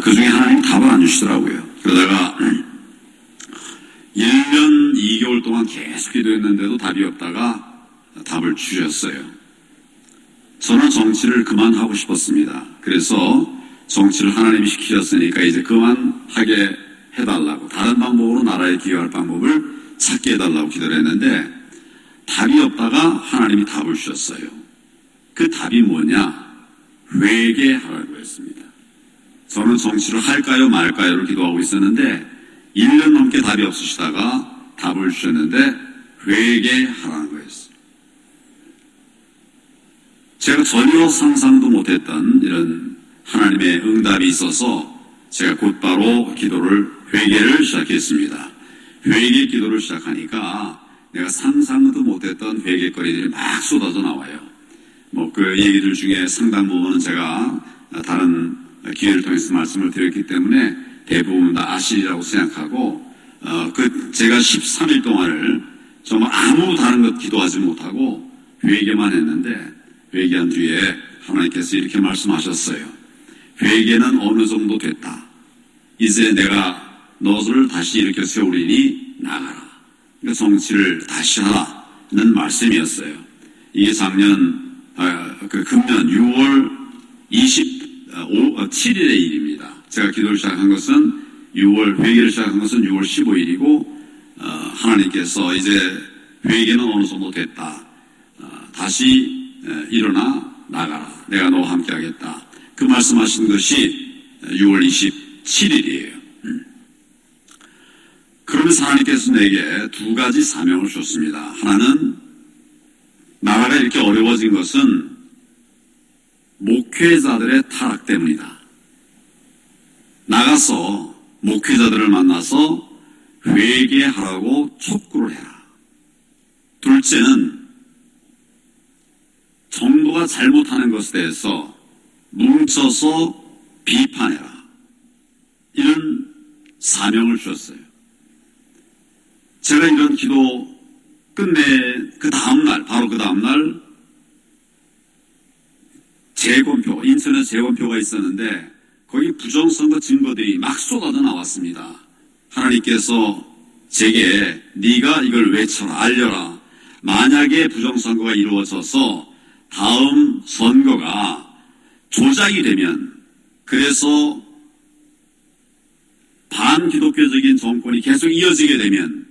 그 중에 하나님 답을 안 주시더라고요. 그러다가 1년 2개월 동안 계속 기도했는데도 답이 없다가 답을 주셨어요. 저는 정치를 그만하고 싶었습니다. 그래서 정치를 하나님이 시키셨으니까 이제 그만하게 해달라고, 다른 방법으로 나라에 기여할 방법을 찾게 해달라고 기도를 했는데 답이 없다가 하나님이 답을 주셨어요. 그 답이 뭐냐? 회개하라고 했습니다. 저는 정치를 할까요 말까요를 기도하고 있었는데 1년 넘게 답이 없으시다가 답을 주셨는데 회개하라는 거였어요. 제가 전혀 상상도 못했던 이런 하나님의 응답이 있어서 제가 곧바로 회개를 시작했습니다. 회개 기도를 시작하니까 내가 상상도 못했던 회개거리들이 막 쏟아져 나와요. 그 얘기들 중에 상당 부분은 제가 다른 기회를 통해서 말씀을 드렸기 때문에 대부분 다 아시리라고 생각하고, 제가 13일 동안을 정말 아무 다른 것 기도하지 못하고 회개만 했는데, 회개한 뒤에 하나님께서 이렇게 말씀하셨어요. 회개는 어느 정도 됐다. 이제 내가 너를 다시 일으켜 세우리니 나가라. 그러니까 정치를 다시 하라는 말씀이었어요. 이게 작년 금년 6월 27일의 일입니다. 제가 기도를 시작한 것은 회개를 시작한 것은 6월 15일이고 하나님께서 이제 회개는 어느 정도 됐다. 다시 일어나 나가라. 내가 너와 함께 하겠다. 그 말씀하신 것이 6월 27일이에요. 그러면서 하나님께서 내게 두 가지 사명을 줬습니다. 하나는 나라가 이렇게 어려워진 것은 목회자들의 타락 때문이다. 나가서 목회자들을 만나서 회개하라고 촉구를 해라. 둘째는 정부가 잘못하는 것에 대해서 뭉쳐서 비판해라. 이런 사명을 주었어요. 제가 이런 기도 끝내 바로 그 다음날 인터넷 재검표가 있었는데 거기 부정선거 증거들이 막 쏟아져 나왔습니다. 하나님께서 제게 네가 이걸 외쳐라, 알려라. 만약에 부정선거가 이루어져서 다음 선거가 조작이 되면, 그래서 반기독교적인 정권이 계속 이어지게 되면,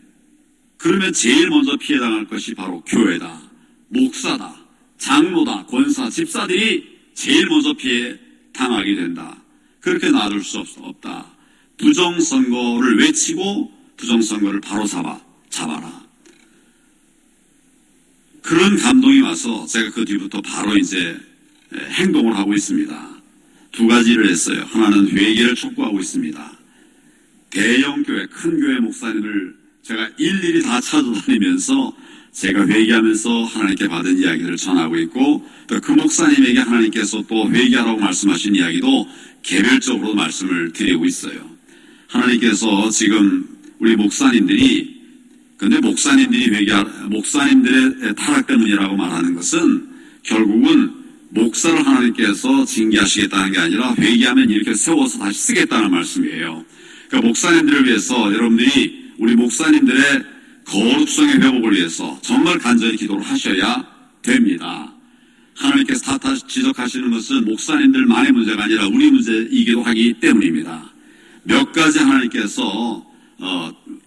그러면 제일 먼저 피해당할 것이 바로 교회다, 목사다, 장로다, 권사, 집사들이 제일 먼저 피해당하게 된다. 그렇게 놔둘 수 없다. 부정선거를 외치고 부정선거를 바로 잡아라. 그런 감동이 와서 제가 그 뒤부터 바로 이제 행동을 하고 있습니다. 두 가지를 했어요. 하나는 회개를 촉구하고 있습니다. 대형 교회, 큰 교회 목사님을 제가 일일이 다 찾아다니면서 제가 회개하면서 하나님께 받은 이야기들을 전하고 있고, 또 그 목사님에게 하나님께서 또 회개하라고 말씀하신 이야기도 개별적으로 말씀을 드리고 있어요. 하나님께서 지금 우리 목사님들의 타락 때문이라고 말하는 것은 결국은 목사를 하나님께서 징계하시겠다는 게 아니라 회개하면 이렇게 세워서 다시 쓰겠다는 말씀이에요. 그러니까 목사님들을 위해서 여러분들이 우리 목사님들의 거룩성의 회복을 위해서 정말 간절히 기도를 하셔야 됩니다. 하나님께서 지적하시는 것은 목사님들만의 문제가 아니라 우리 문제이기도 하기 때문입니다. 몇 가지 하나님께서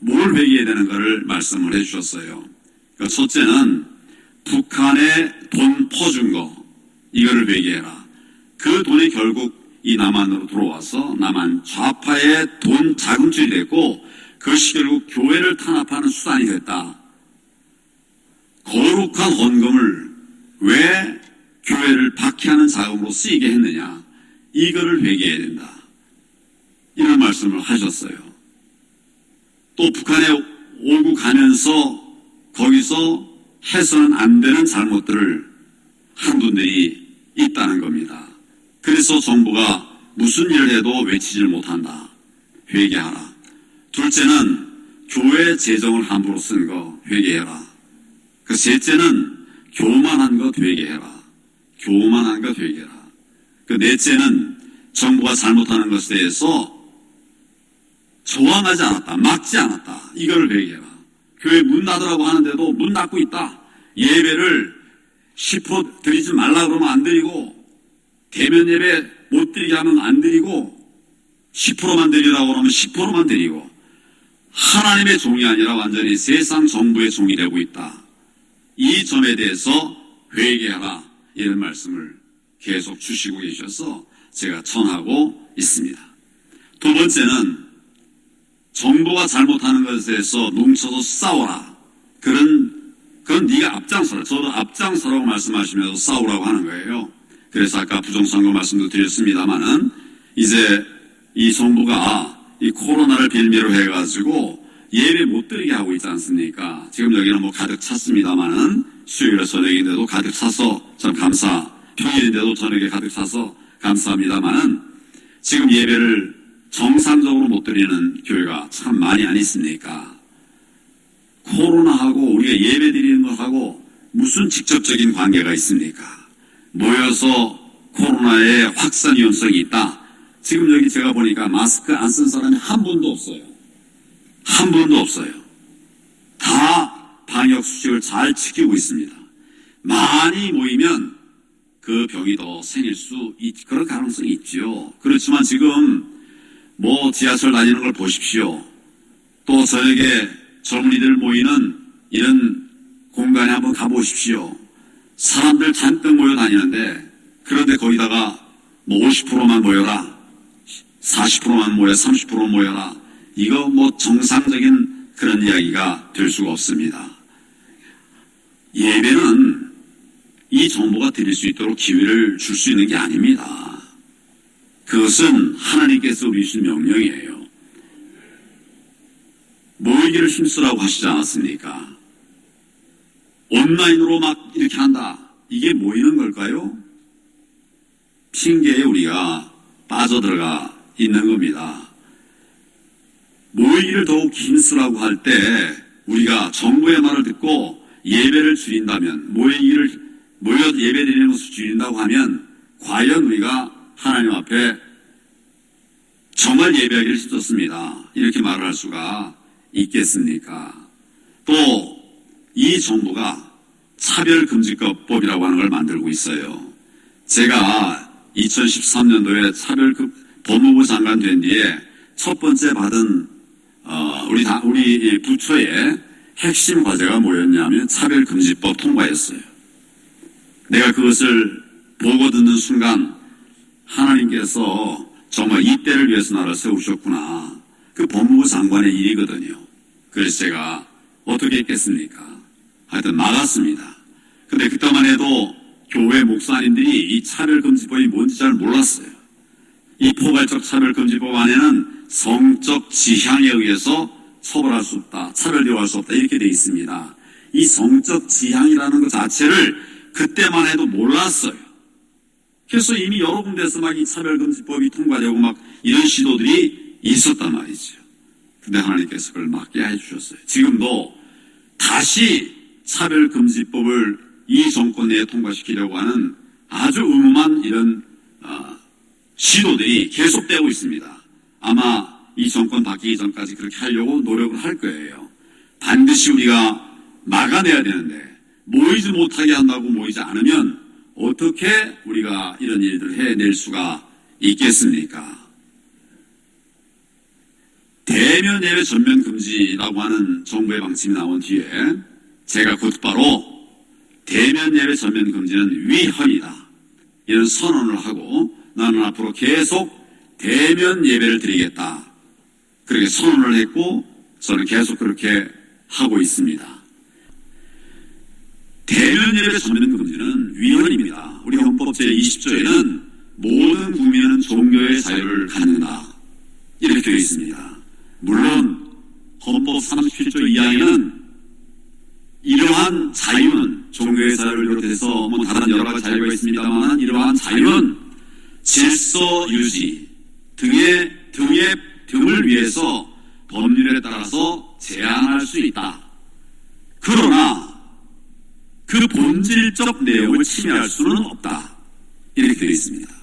뭘 회개해야 되는가를 말씀을 해주셨어요. 그러니까 첫째는 북한에 돈 퍼준 거, 이거를 회개해라. 그 돈이 결국 이 남한으로 들어와서 남한 좌파의 돈 자금줄이 됐고, 그것이 결국 교회를 탄압하는 수단이 됐다. 거룩한 헌금을 왜 교회를 박해하는 자금으로 쓰이게 했느냐, 이거를 회개해야 된다. 이런 말씀을 하셨어요. 또 북한에 오고 가면서 거기서 해서는 안 되는 잘못들을 한 분들이 있다는 겁니다. 그래서 정부가 무슨 일을 해도 외치질 못한다. 회개하라. 둘째는 교회 재정을 함부로 쓴 거 회개해라. 그 셋째는 교만한 것 회개해라. 교만한 것 회개해라. 그 넷째는 정부가 잘못하는 것에 대해서 저항하지 않았다, 막지 않았다. 이걸 회개해라. 교회 문 닫으라고 하는데도 문 닫고 있다. 예배를 10% 드리지 말라 그러면 안 드리고, 대면 예배 못 드리게 하면 안 드리고, 10%만 드리라고 그러면 10%만 드리고, 하나님의 종이 아니라 완전히 세상 정부의 종이 되고 있다. 이 점에 대해서 회개하라. 이런 말씀을 계속 주시고 계셔서 제가 전하고 있습니다. 두 번째는 정부가 잘못하는 것에 대해서 뭉쳐서 싸워라. 그건 네가 앞장서라. 저도 앞장서라고 말씀하시면서 싸우라고 하는 거예요. 그래서 아까 부정선거 말씀도 드렸습니다만은 이제 이 정부가 이 코로나를 빌미로 해가지고 예배 못 드리게 하고 있지 않습니까? 지금 여기는 뭐 가득 찼습니다만은 수요일에 저녁인데도 가득 차서 참 평일인데도 저녁에 가득 차서 감사합니다만은 지금 예배를 정상적으로 못 드리는 교회가 참 많이 안 있습니까? 코로나하고 우리가 예배 드리는 것하고 무슨 직접적인 관계가 있습니까? 모여서 코로나의 확산 위험성이 있다. 지금 여기 제가 보니까 마스크 안 쓴 사람이 한 분도 없어요. 한 분도 없어요. 다 방역 수칙을 잘 지키고 있습니다. 많이 모이면 그 병이 더 생길 그런 가능성이 있죠. 그렇지만 지금 뭐 지하철 다니는 걸 보십시오. 또 저녁에 젊은이들 모이는 이런 공간에 한번 가보십시오. 사람들 잔뜩 모여 다니는데, 그런데 거기다가 뭐 50%만 모여라, 40%만 모여, 30% 모여라. 이거 뭐 정상적인 그런 이야기가 될 수가 없습니다. 예배는 이 정부가 드릴 수 있도록 기회를 줄 수 있는 게 아닙니다. 그것은 하나님께서 우리 주신 명령이에요. 모이기를 힘쓰라고 하시지 않았습니까? 온라인으로 막 이렇게 한다. 이게 모이는 걸까요? 핑계에 우리가 빠져들어가 있는 겁니다. 모이기를 더욱 힘쓰라고 할 때 우리가 정부의 말을 듣고 예배를 줄인다면, 모여 예배 드리는 것을 줄인다고 하면 과연 우리가 하나님 앞에 정말 예배하기를 힘썼습니다. 이렇게 말을 할 수가 있겠습니까? 또 이 정부가 차별금지법이라고 하는 걸 만들고 있어요. 제가 2013년도에 법무부 장관 된 뒤에 첫 번째 받은 우리 부처의 핵심 과제가 뭐였냐면 차별금지법 통과였어요. 내가 그것을 보고 듣는 순간 하나님께서 정말 이 때를 위해서 나를 세우셨구나. 그 법무부 장관의 일이거든요. 그래서 제가 어떻게 했겠습니까? 하여튼 막았습니다. 근데 그때만 해도 교회 목사님들이 이 차별금지법이 뭔지 잘 몰랐어요. 이 포괄적 차별금지법 안에는 성적 지향에 의해서 처벌할 수 없다, 차별 대우할 수 없다, 이렇게 되어 있습니다. 이 성적 지향이라는 것 자체를 그때만 해도 몰랐어요. 그래서 이미 여러 군데서 막 이 차별금지법이 통과되고 막 이런 시도들이 있었단 말이죠. 근데 하나님께서 그걸 막게 해주셨어요. 지금도 다시 차별금지법을 이 정권 내에 통과시키려고 하는 아주 음험한 이런 시도들이 계속되고 있습니다. 아마 이 정권 바뀌기 전까지 그렇게 하려고 노력을 할 거예요. 반드시 우리가 막아내야 되는데, 모이지 못하게 한다고 모이지 않으면 어떻게 우리가 이런 일들을 해낼 수가 있겠습니까? 대면 예배 전면 금지라고 하는 정부의 방침이 나온 뒤에 제가 곧바로 대면 예배 전면 금지는 위헌이다, 이런 선언을 하고 나는 앞으로 계속 대면 예배를 드리겠다, 그렇게 선언을 했고 저는 계속 그렇게 하고 있습니다. 대면 예배 전면 금지는 위헌입니다. 우리 헌법 제20조에는 모든 국민은 종교의 자유를 갖는다, 이렇게 되어 있습니다. 물론 헌법 37조 2항에는 이러한 자유는, 종교의 자유를 비롯해서 뭐 다른 여러 가지 자유가 있습니다만, 이러한 자유는 질서 유지 등을 위해서 법률에 따라서 제한할 수 있다. 그러나 그 본질적 내용을 침해할 수는 없다, 이렇게 되어 있습니다.